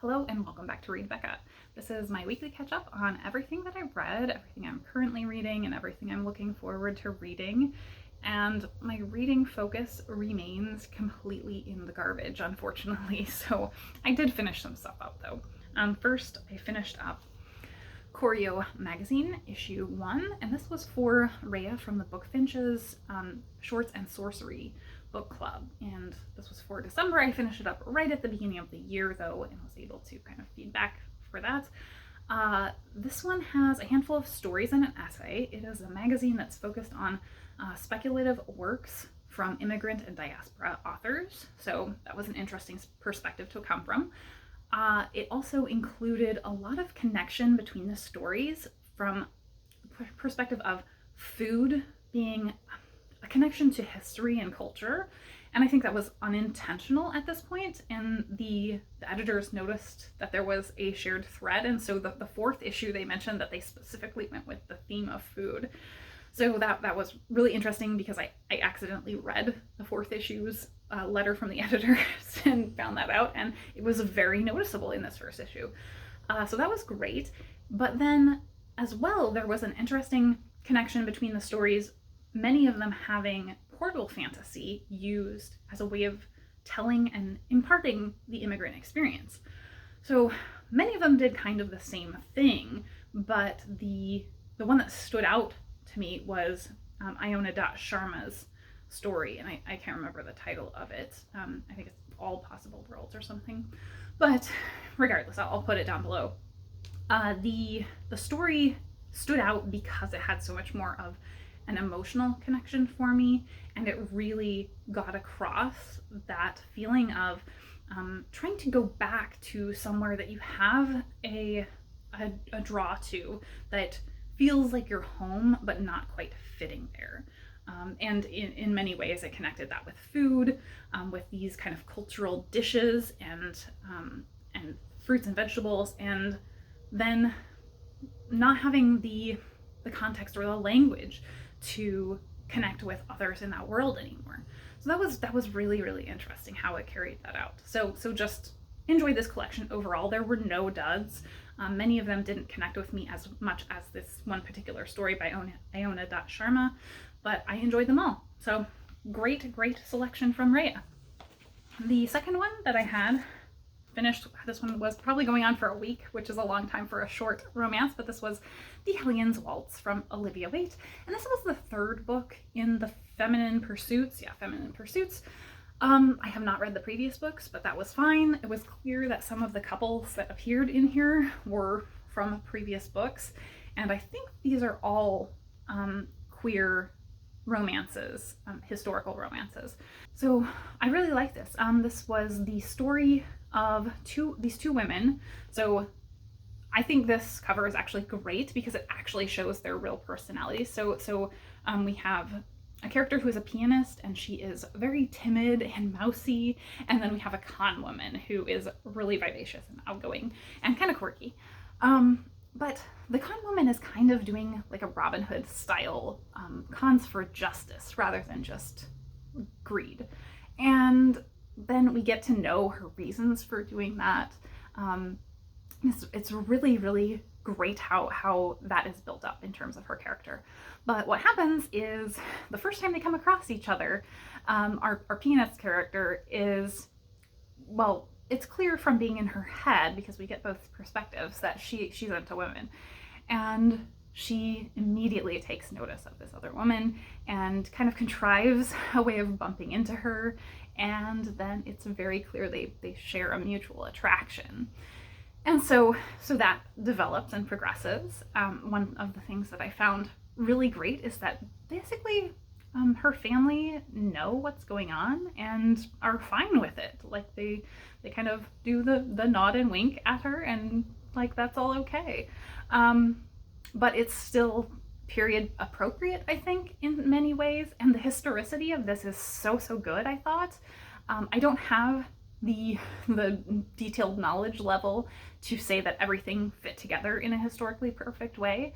Hello and welcome back to Read Becca. This is my weekly catch up on everything that I've read, everything I'm currently reading, and everything I'm looking forward to reading. And my reading focus remains completely in the garbage, unfortunately. So I did finish some stuff up though. First, I finished up khōréō magazine, issue 1, and this was for Rhea from the Bookfinches Shorts and Sorcery book club, and this was for December. I finished it up right at the beginning of the year though, and was able to kind of feedback for that. This one has a handful of stories and an essay. It is a magazine that's focused on speculative works from immigrant and diaspora authors, so that was an interesting perspective to come from. It also included a lot of connection between the stories from the perspective of food being a connection to history and culture, and I think that was unintentional at this point, and the editors noticed that there was a shared thread, and so the fourth issue they mentioned that they specifically went with the theme of food. So that was really interesting because I accidentally read the fourth issue's letter from the editors and found that out, and it was very noticeable in this first issue. So that was great, but then as well there was an interesting connection between the stories, many of them having portal fantasy used as a way of telling and imparting the immigrant experience. So many of them did kind of the same thing, but the one that stood out to me was Iona Sharma's story, and I can't remember the title of it. I think it's All Possible Worlds or something, but regardless, I'll put it down below. The story stood out because it had so much more of an emotional connection for me, and it really got across that feeling of trying to go back to somewhere that you have a draw to that feels like your home but not quite fitting there. And in many ways it connected that with food, with these kind of cultural dishes and fruits and vegetables, and then not having the context or the language to connect with others in that world anymore. So that was really, really interesting how it carried that out. So just enjoyed this collection overall. There were no duds. Many of them didn't connect with me as much as this one particular story by Iona Sharma, but I enjoyed them all. So great selection from Rhea. The second one that I had finished, this one was probably going on for a week, which is a long time for a short romance, but this was the Hellion's Waltz from Olivia Waite, and this was the third book in the Feminine Pursuits. I have not read the previous books, but that was fine. It was clear that some of the couples that appeared in here were from previous books, and I think these are all queer romances, historical romances. So I really like this. This was the story of these two women. So I think this cover is actually great because it actually shows their real personalities. So we have a character who is a pianist, and she is very timid and mousy, and then we have a con woman who is really vivacious and outgoing and kind of quirky. But the con woman is kind of doing like a Robin Hood style cons for justice rather than just greed. And then we get to know her reasons for doing that. It's really, really great how that is built up in terms of her character. But what happens is the first time they come across each other, our pianist character is, well, it's clear from being in her head, because we get both perspectives, that she's into women. And she immediately takes notice of this other woman and kind of contrives a way of bumping into her, and then it's very clear they share a mutual attraction. And so that develops and progresses. One of the things that I found really great is that basically her family know what's going on and are fine with it. Like they kind of do the nod and wink at her, and like that's all okay. But it's still period appropriate, I think, in many ways, and the historicity of this is so good, I thought. I don't have the detailed knowledge level to say that everything fit together in a historically perfect way,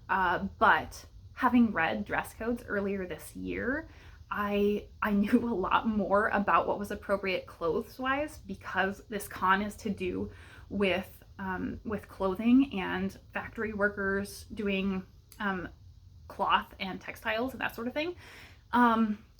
but having read dress codes earlier this year, I knew a lot more about what was appropriate clothes-wise, because this con is to do with clothing and factory workers doing cloth and textiles and that sort of thing.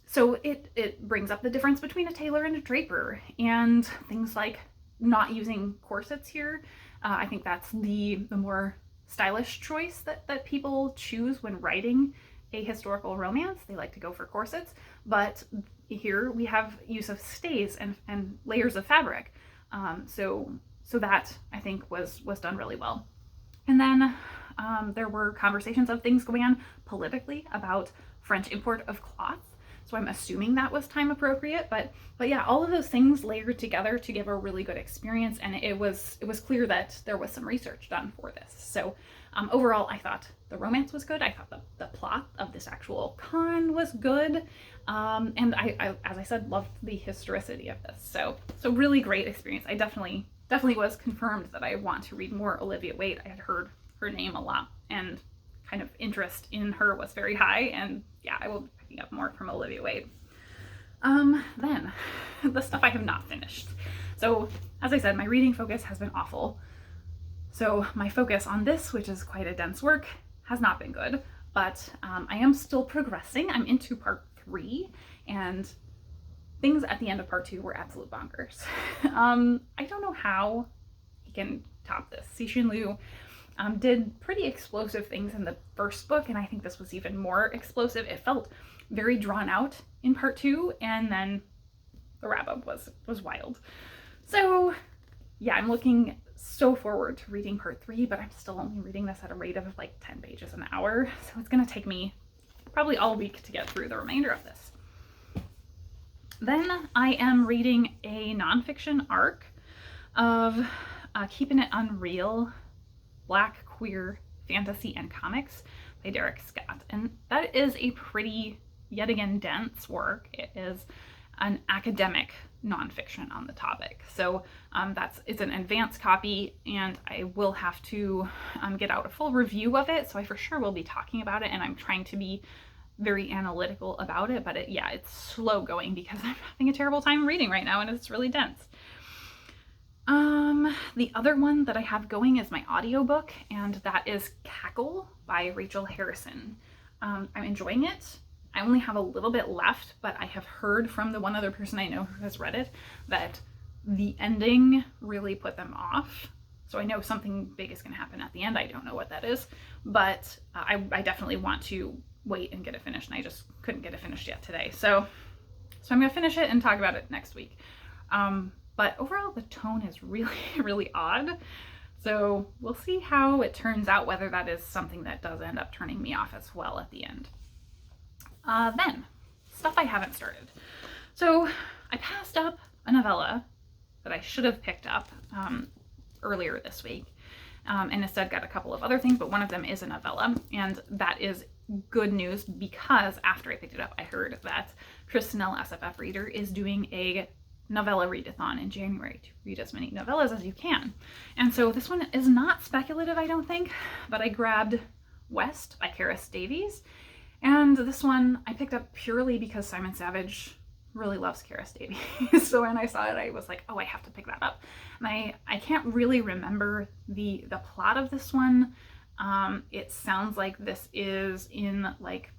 So it brings up the difference between a tailor and a draper, and things like not using corsets here. I think that's the more stylish choice that people choose when writing a historical romance. They like to go for corsets, but here we have use of stays and layers of fabric. So that I think was done really well. And then there were conversations of things going on politically about French import of cloth. So I'm assuming that was time appropriate, but yeah, all of those things layered together to give a really good experience, and it was clear that there was some research done for this. So overall, I thought the romance was good. I thought the plot of this actual con was good, and I, as I said, loved the historicity of this. So really great experience. I definitely was confirmed that I want to read more Olivia Waite. I had heard her name a lot, and kind of interest in her was very high, and yeah, I will be picking up more from Olivia Waite. Then the stuff I have not finished. So as I said, my reading focus has been awful. So my focus on this, which is quite a dense work, has not been good, but I am still progressing. I'm into part 3, and things at the end of part 2 were absolute bonkers. I don't know how he can top this. Cixin Liu did pretty explosive things in the first book, and I think this was even more explosive. It felt very drawn out in part 2, and then the wrap-up was wild. So yeah, I'm looking so forward to reading part 3, but I'm still only reading this at a rate of like 10 pages an hour, so it's gonna take me probably all week to get through the remainder of this. Then I am reading a nonfiction arc of Keepin' It Unreal, Black Queer Fantasy and Comics by Derreick, and that is a pretty, yet again, dense work. It is an academic nonfiction on the topic. So it's an advanced copy, and I will have to get out a full review of it, so I for sure will be talking about it, and I'm trying to be very analytical about it, but it's slow going because I'm having a terrible time reading right now, and it's really dense. The other one that I have going is my audiobook, and that is Cackle by Rachel Harrison. I'm enjoying it. I only have a little bit left, but I have heard from the one other person I know who has read it that the ending really put them off. So I know something big is going to happen at the end. I don't know what that is, but I definitely want to wait and get it finished, and I just couldn't get it finished yet today. So I'm going to finish it and talk about it next week. But overall, the tone is really, really odd. So we'll see how it turns out, whether that is something that does end up turning me off as well at the end. Then, stuff I haven't started. So I passed up a novella that I should have picked up earlier this week, and instead got a couple of other things, but one of them is a novella, and that is good news because after I picked it up, I heard that Kristinelle SFF Reader is doing a novella readathon in January to read as many novellas as you can. And so this one is not speculative, I don't think, but I grabbed West by Davies. And this one I picked up purely because Simon Savage really loves Davies. So when I saw it, I was like, oh, I have to pick that up. And I can't really remember the plot of this one. It sounds like this is in like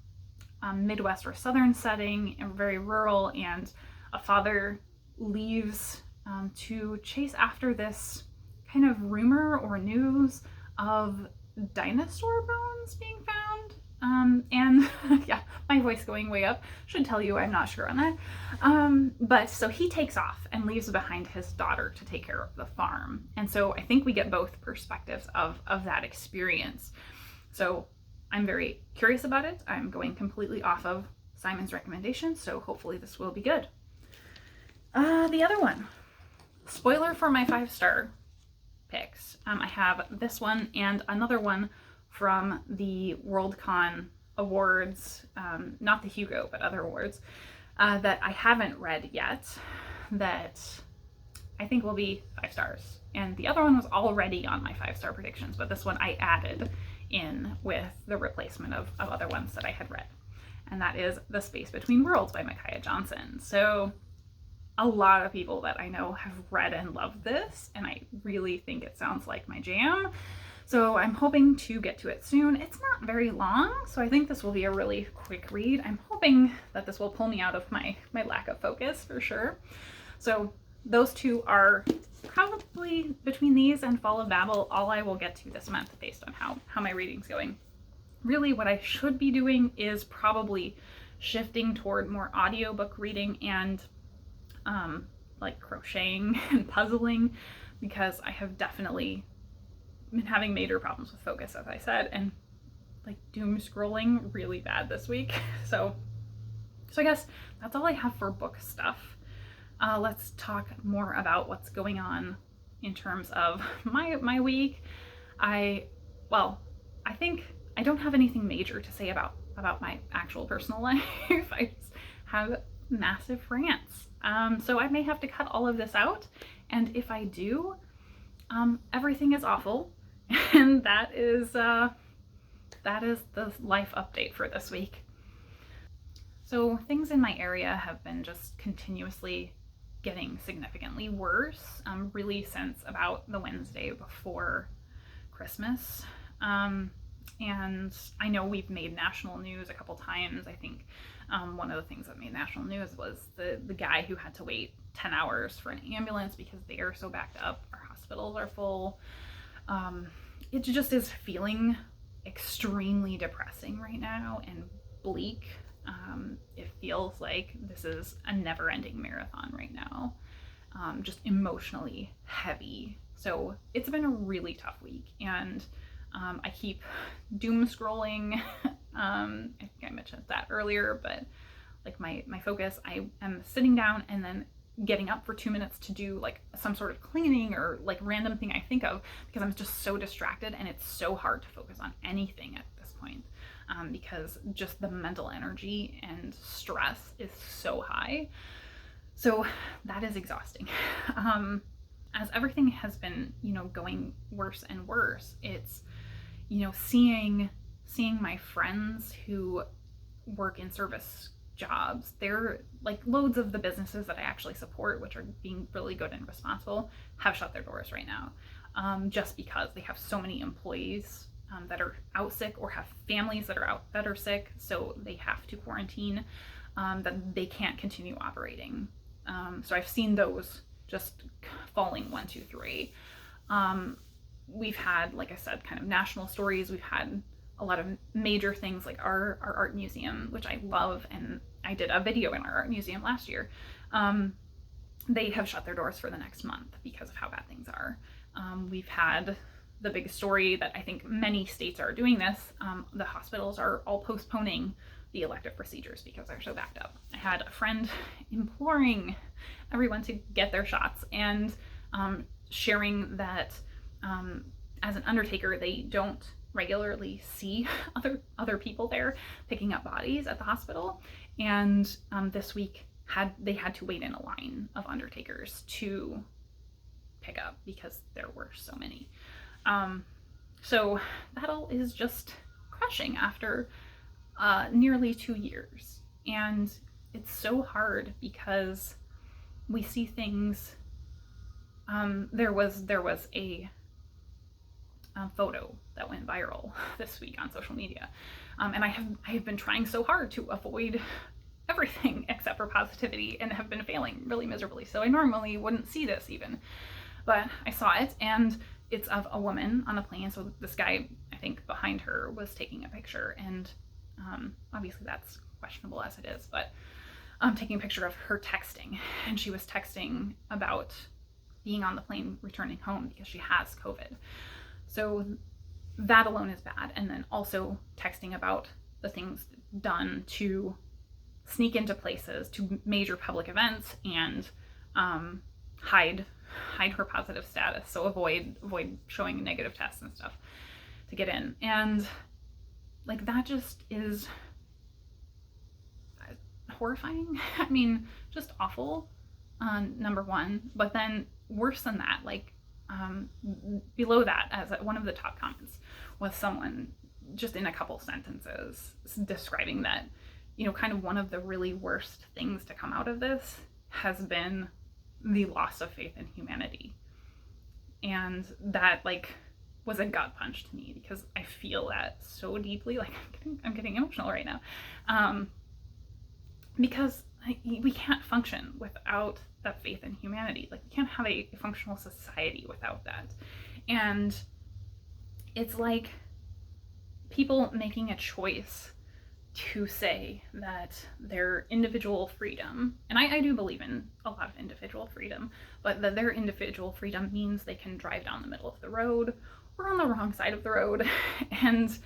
a Midwest or Southern setting, and very rural, and a father leaves to chase after this kind of rumor or news of dinosaur bones being found. And yeah, my voice going way up should tell you I'm not sure on that. But so he takes off and leaves behind his daughter to take care of the farm. And so I think we get both perspectives of that experience. So I'm very curious about it. I'm going completely off of Simon's recommendation, so hopefully this will be good. The other one, spoiler for my 5-star picks. I have this one and another one from the Worldcon awards, not the Hugo, but other awards, that I haven't read yet, that I think will be 5 stars. And the other one was already on my 5-star predictions, but this one I added in with the replacement of other ones that I had read. And that is The Space Between Worlds by Micaiah Johnson. So a lot of people that I know have read and loved this, and I really think it sounds like my jam. So I'm hoping to get to it soon. It's not very long, so I think this will be a really quick read. I'm hoping that this will pull me out of my lack of focus for sure. So those two are probably, between these and Fall of Babel, all I will get to this month based on how my reading's going. Really what I should be doing is probably shifting toward more audiobook reading and like crocheting and puzzling, because I have definitely been having major problems with focus, as I said, and like doom scrolling really bad this week. So I guess that's all I have for book stuff. Let's talk more about what's going on in terms of my week. I think I don't have anything major to say about my actual personal life. I just have massive rants. So I may have to cut all of this out, and if I do, everything is awful, and that is the life update for this week. So things in my area have been just continuously getting significantly worse, really since about the Wednesday before Christmas. And I know we've made national news a couple times. I think one of the things that made national news was the guy who had to wait 10 hours for an ambulance because they are so backed up. Our hospitals are full. It just is feeling extremely depressing right now and bleak. It feels like this is a never-ending marathon right now, just emotionally heavy. So it's been a really tough week, and I keep doom scrolling. I think I mentioned that earlier, but like my focus, I am sitting down and then getting up for 2 minutes to do like some sort of cleaning or like random thing I think of, because I'm just so distracted, and it's so hard to focus on anything at this point, because just the mental energy and stress is so high. So that is exhausting. As everything has been, going worse and worse, it's, seeing my friends who work in service jobs, they're like loads of the businesses that I actually support, which are being really good and responsible, have shut their doors right now, just because they have so many employees that are out sick or have families that are sick, so they have to quarantine, that they can't continue operating. So I've seen those just falling 1, 2, 3. We've had, like I said, kind of national stories. We've had a lot of major things like our art museum, which I love, and I did a video in our art museum last year. They have shut their doors for the next month because of how bad things are. We've had the big story that I think many states are doing this. The hospitals are all postponing the elective procedures because they're so backed up. I had a friend imploring everyone to get their shots, and sharing that as an undertaker, they don't regularly see other people there picking up bodies at the hospital, and this week they had to wait in a line of undertakers to pick up because there were so many. So that all is just crushing after nearly 2 years, and it's so hard because we see things. There was a photo that went viral this week on social media, and I have been trying so hard to avoid everything except for positivity, and have been failing really miserably. So I normally wouldn't see this even, but I saw it, and it's of a woman on a plane. So this guy, I think behind her, was taking a picture, and obviously that's questionable as it is, but taking a picture of her texting, and she was texting about being on the plane returning home because she has COVID. So that alone is bad. And then also texting about the things done to sneak into places, to major public events, and hide her positive status. So avoid showing negative tests and stuff to get in. And like, that just is horrifying. I mean, just awful, number one. But then worse than that, like, below that, as one of the top comments was someone just in a couple sentences describing that, kind of one of the really worst things to come out of this has been the loss of faith in humanity. And that like was a gut punch to me, because I feel that so deeply. Like I'm getting emotional right now, because we can't function without that faith in humanity. Like we can't have a functional society without that. And it's like people making a choice to say that their individual freedom, and I do believe in a lot of individual freedom, but that their individual freedom means they can drive down the middle of the road or on the wrong side of the road. And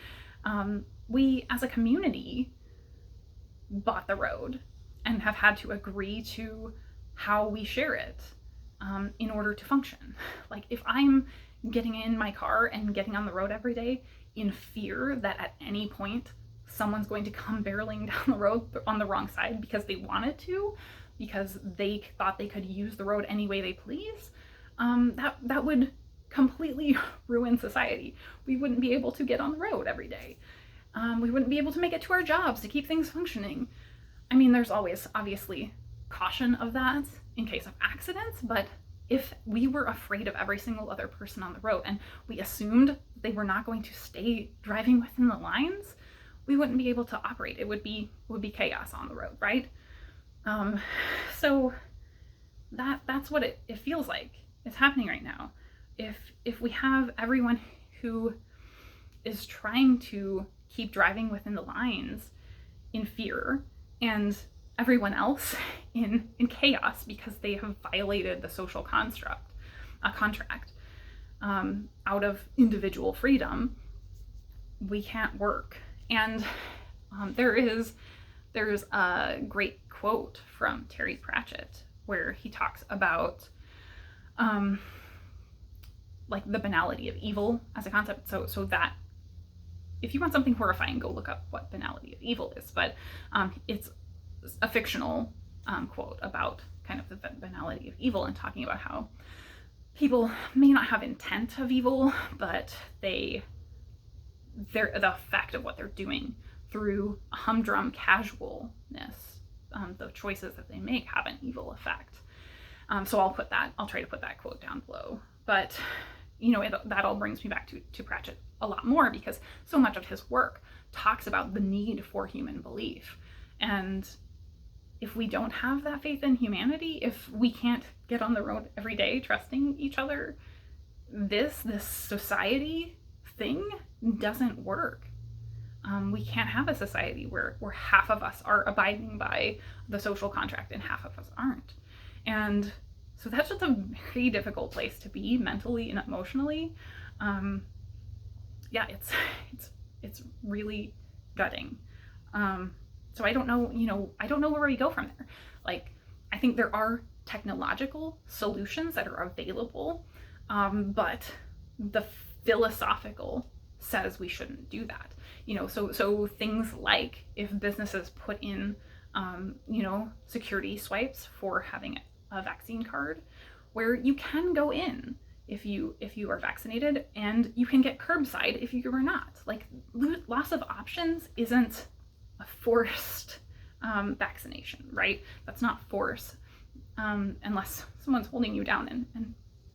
we as a community bought the road and have had to agree to how we share it in order to function. Like if I'm getting in my car and getting on the road every day in fear that at any point someone's going to come barreling down the road on the wrong side because they wanted to, because they thought they could use the road any way they please, that would completely ruin society. We wouldn't be able to get on the road every day. We wouldn't be able to make it to our jobs to keep things functioning. I mean, there's always obviously caution of that in case of accidents, but if we were afraid of every single other person on the road and we assumed they were not going to stay driving within the lines, we wouldn't be able to operate. It would be chaos on the road, right? So that's what it feels like is happening right now. If we have everyone who is trying to keep driving within the lines in fear, and everyone else in chaos because they have violated the social contract out of individual freedom, we can't work. And there's a great quote from Terry Pratchett where he talks about like the banality of evil as a concept. So that if you want something horrifying, go look up what banality of evil is. But it's a fictional quote about kind of the banality of evil, and talking about how people may not have intent of evil, but they're the effect of what they're doing through humdrum casualness. The choices that they make have an evil effect. So I'll try to put that quote down below. But that all brings me back to Pratchett a lot more, because so much of his work talks about the need for human belief. And if we don't have that faith in humanity, if we can't get on the road every day trusting each other, this society thing doesn't work. We can't have a society where half of us are abiding by the social contract and half of us aren't. And so that's just a very difficult place to be mentally and emotionally. Yeah, it's really gutting. So I don't know where we go from there. Like, I think there are technological solutions that are available, but the philosophical says we shouldn't do that. So things like if businesses put in, security swipes for having a vaccine card, where you can go in if you are vaccinated, and you can get curbside if you are not. Like, loss of options isn't a forced vaccination, right? That's not force, unless someone's holding you down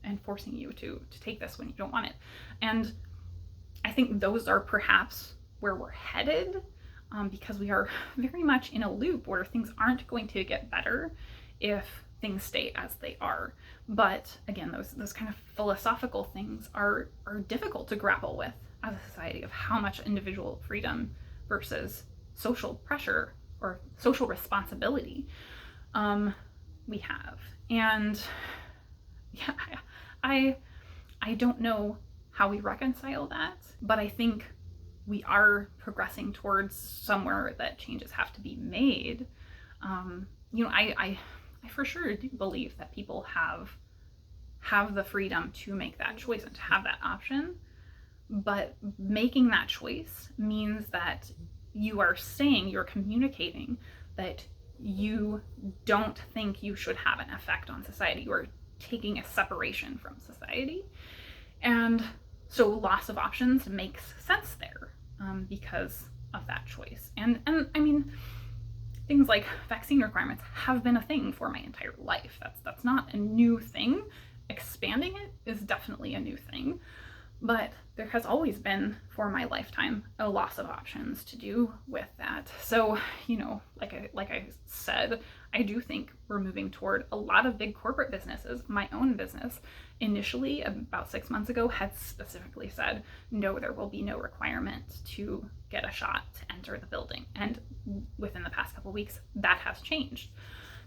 and forcing you to take this when you don't want it. And I think those are perhaps where we're headed, because we are very much in a loop where things aren't going to get better if things stay as they are. But again, those kind of philosophical things are difficult to grapple with as a society, of how much individual freedom versus social pressure or social responsibility we have. And yeah, I don't know how we reconcile that, but I think we are progressing towards somewhere that changes have to be made. I for sure do believe that people have the freedom to make that choice and to have that option, but making that choice means that you're communicating that you don't think you should have an effect on society. You are taking a separation from society. And so loss of options makes sense there, because of that choice. And I mean, things like vaccine requirements have been a thing for my entire life. That's not a new thing. Expanding it is definitely a new thing, but there has always been, for my lifetime, a loss of options to do with that. So, you know, like I said, I do think we're moving toward a lot of big corporate businesses. My own business, initially, about 6 months ago, had specifically said, no, there will be no requirement to get a shot to enter the building. And within the past couple of weeks, that has changed.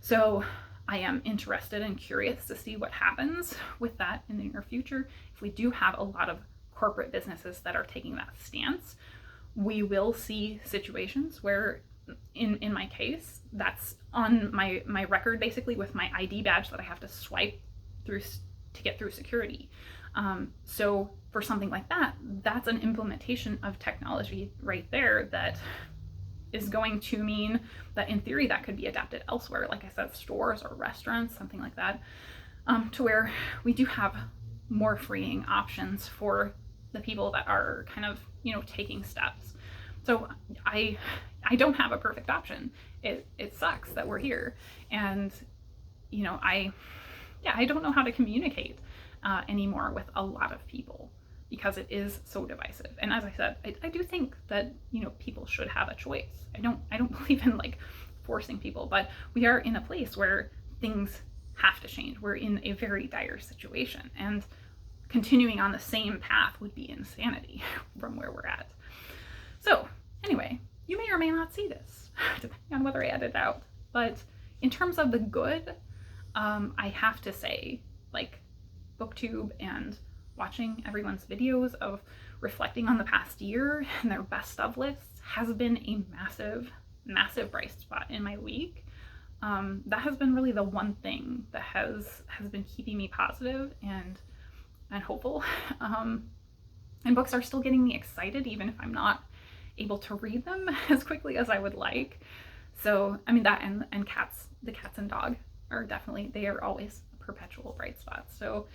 So I am interested and curious to see what happens with that in the near future. If we do have a lot of corporate businesses that are taking that stance, we will see situations where, in my case, that's on my record basically with my ID badge that I have to swipe through to get through security. So for something like that, that's an implementation of technology right there that is going to mean that in theory that could be adapted elsewhere, like I said, stores or restaurants, something like that, to where we do have more freeing options for the people that are kind of, you know, taking steps. So I don't have a perfect option. It sucks that we're here, and you know, I don't know how to communicate anymore with a lot of people, because it is so divisive. And as I said, I do think that, you know, people should have a choice. I don't believe in like forcing people, but we are in a place where things have to change. We're in a very dire situation, and continuing on the same path would be insanity from where we're at. So anyway, you may or may not see this, depending on whether I edit it out. But in terms of the good, I have to say, like, BookTube and watching everyone's videos of reflecting on the past year and their best of lists has been a massive bright spot in my week. That has been really the one thing that has been keeping me positive and hopeful. And books are still getting me excited, even if I'm not able to read them as quickly as I would like. So, I mean, that and the cats and dog are definitely, they are always a perpetual bright spot. So,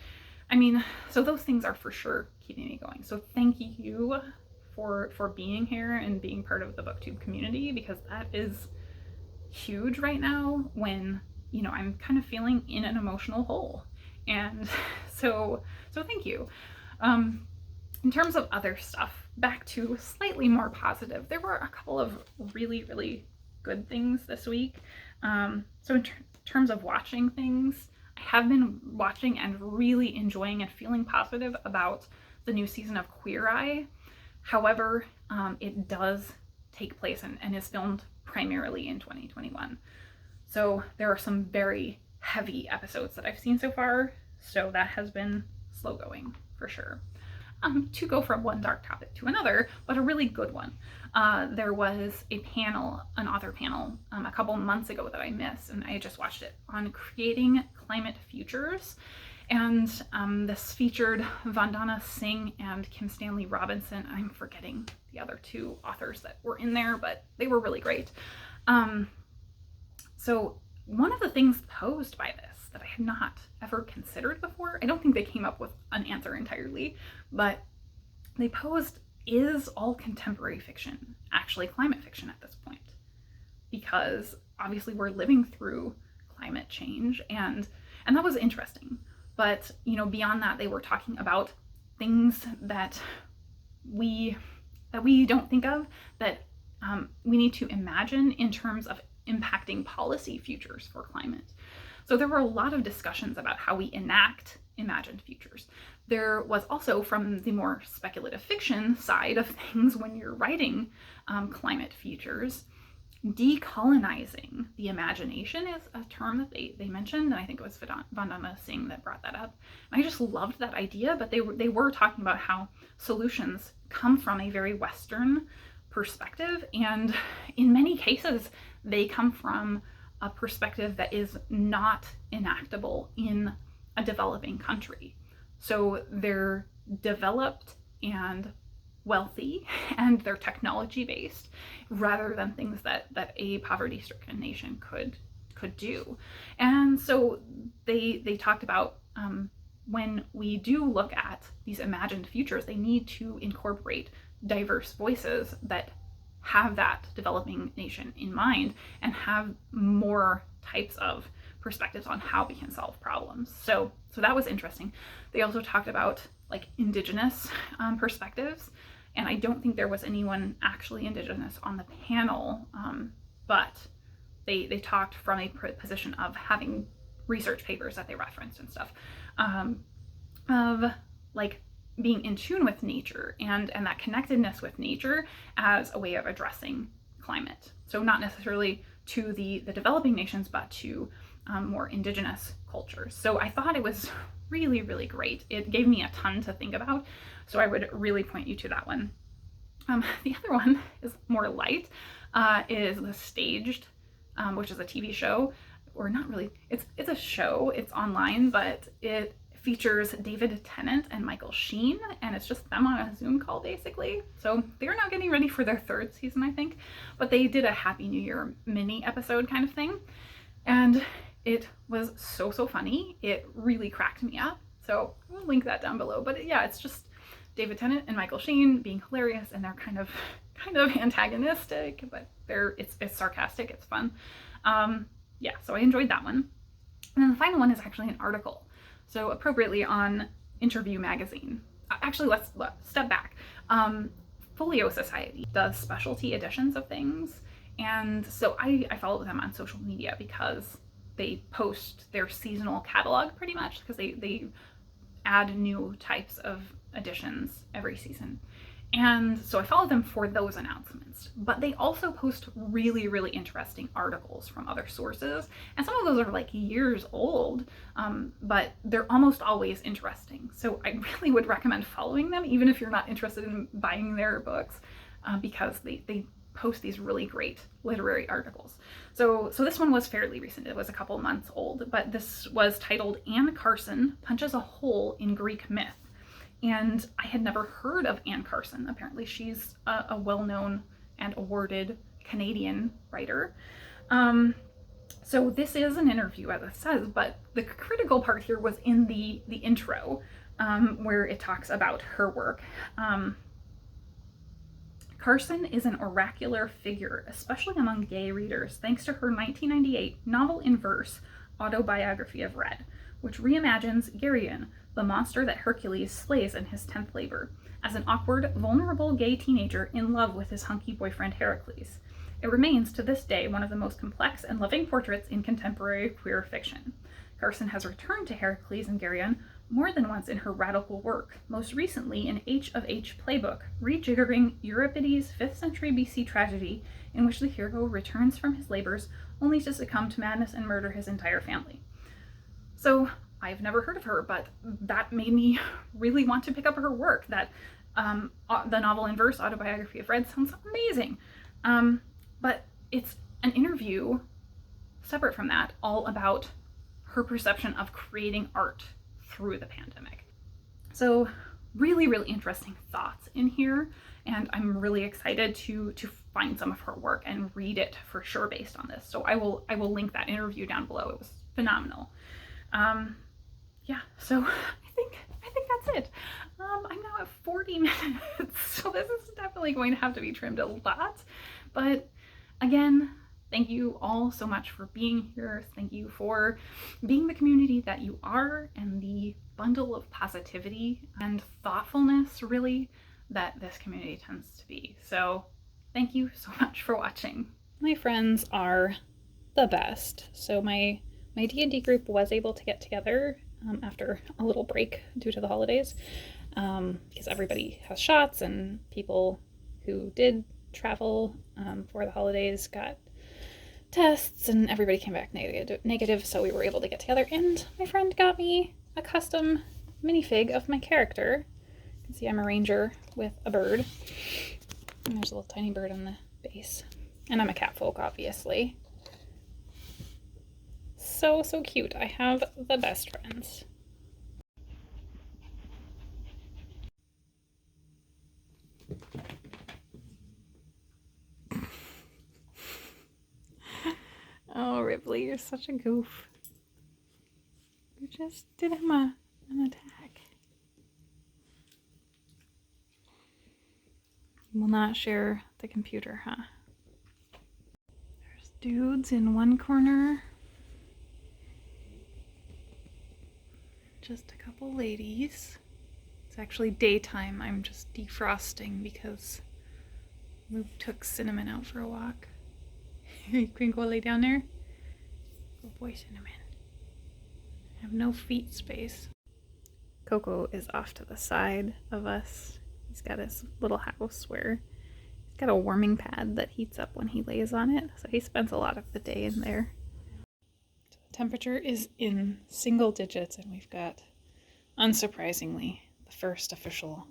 I mean, so those things are for sure keeping me going. So thank you for being here and being part of the BookTube community, because that is huge right now when, you know, I'm kind of feeling in an emotional hole. And so thank you. In terms of other stuff, back to slightly more positive, there were a couple of really good things this week. So in terms of watching things, I have been watching and really enjoying and feeling positive about the new season of Queer Eye. However, it does take place and is filmed primarily in 2021. So there are some very heavy episodes that I've seen so far, so that has been slow going for sure. To go from one dark topic to another, but a really good one. There was a panel, an author panel, a couple months ago that I missed, and I just watched it, on creating climate futures. And this featured Vandana Singh and Kim Stanley Robinson. I'm forgetting the other two authors that were in there, but they were really great. So one of the things posed by this that I had not ever considered before, I don't think they came up with an answer entirely, but they posed, is all contemporary fiction actually climate fiction at this point? Because obviously we're living through climate change, and that was interesting. But, you know, beyond that, they were talking about things that we don't think of, that we need to imagine in terms of impacting policy futures for climate. So there were a lot of discussions about how we enact imagined futures. There was also, from the more speculative fiction side of things, when you're writing climate futures, decolonizing the imagination is a term that they mentioned, and I think it was Vandana Singh that brought that up. And I just loved that idea, but they were talking about how solutions come from a very Western perspective, and in many cases they come from a perspective that is not enactable in a developing country. So they're developed and wealthy, and they're technology based, rather than things that a poverty-stricken nation could do. And so they talked about when we do look at these imagined futures, they need to incorporate diverse voices that have that developing nation in mind and have more types of perspectives on how we can solve problems. So that was interesting. They also talked about like indigenous perspectives, and I don't think there was anyone actually indigenous on the panel, but they talked from a position of having research papers that they referenced and stuff, of like being in tune with nature and that connectedness with nature as a way of addressing climate. So not necessarily to the developing nations, but to more indigenous cultures. So I thought it was really, really great. It gave me a ton to think about. So I would really point you to that one. The other one is more light, is The Staged, which is a TV show, or not really, it's a show, it's online, but it features David Tennant and Michael Sheen, and it's just them on a Zoom call basically. So they're now getting ready for their 3rd season, I think, but they did a Happy New Year mini episode kind of thing, and it was so funny. It really cracked me up. So I'll link that down below. But yeah, it's just David Tennant and Michael Sheen being hilarious, and they're kind of antagonistic, but it's sarcastic, it's fun. Yeah, so I enjoyed that one. And then the final one is actually an article. So appropriately on Interview magazine. Actually, let's step back. Folio Society does specialty editions of things, and so I follow them on social media because they post their seasonal catalog pretty much, because they add new types of editions every season. And so I follow them for those announcements, but they also post really, really interesting articles from other sources. And some of those are like years old, but they're almost always interesting. So I really would recommend following them, even if you're not interested in buying their books, because they post these really great literary articles. So this one was fairly recent. It was a couple months old, but this was titled Anne Carson Punches a Hole in Greek Myth. And I had never heard of Anne Carson. Apparently she's a well-known and awarded Canadian writer. So this is an interview, as it says, but the critical part here was in the intro, where it talks about her work. Carson is an oracular figure, especially among gay readers, thanks to her 1998 novel in verse autobiography of Red, which reimagines Geryon, the monster that Hercules slays in his 10th labor, as an awkward, vulnerable gay teenager in love with his hunky boyfriend Heracles. It remains to this day one of the most complex and loving portraits in contemporary queer fiction. Carson has returned to Heracles and Geryon more than once in her radical work, most recently in H of H Playbook, rejiggering Euripides' 5th century BC tragedy in which the hero returns from his labors only to succumb to madness and murder his entire family. So I've never heard of her, but that made me really want to pick up her work. That the novel in verse autobiography of Red sounds amazing. But it's an interview separate from that, all about her perception of creating art through the pandemic. So really, really interesting thoughts in here, and I'm really excited to find some of her work and read it for sure based on this. So I will link that interview down below. It was phenomenal. Yeah, so I think that's it. I'm now at 40 minutes, so this is definitely going to have to be trimmed a lot. But again, thank you all so much for being here. Thank you for being the community that you are, and the bundle of positivity and thoughtfulness, really, that this community tends to be. So thank you so much for watching. My friends are the best. So my D&D group was able to get together after a little break due to the holidays, because everybody has shots, and people who did travel for the holidays got tests, and everybody came back negative, so we were able to get together, and my friend got me a custom minifig of my character. You can see I'm a ranger with a bird, and there's a little tiny bird on the base, and I'm a catfolk, obviously. So cute. I have the best friends. Oh, Ripley, you're such a goof. You just did him an attack. You will not share the the computer, huh? There's dudes in one corner. Just a couple ladies. It's actually daytime. I'm just defrosting because we took Cinnamon out for a walk. You can go lay down there. Good boy, Cinnamon. I have no feet space. Coco is off to the side of us. He's got his little house where he's got a warming pad that heats up when he lays on it, so he spends a lot of the day in there. So the temperature is in single digits, and we've got, unsurprisingly, the first official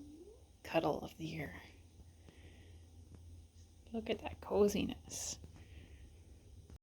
cuddle of the year. Look at that coziness.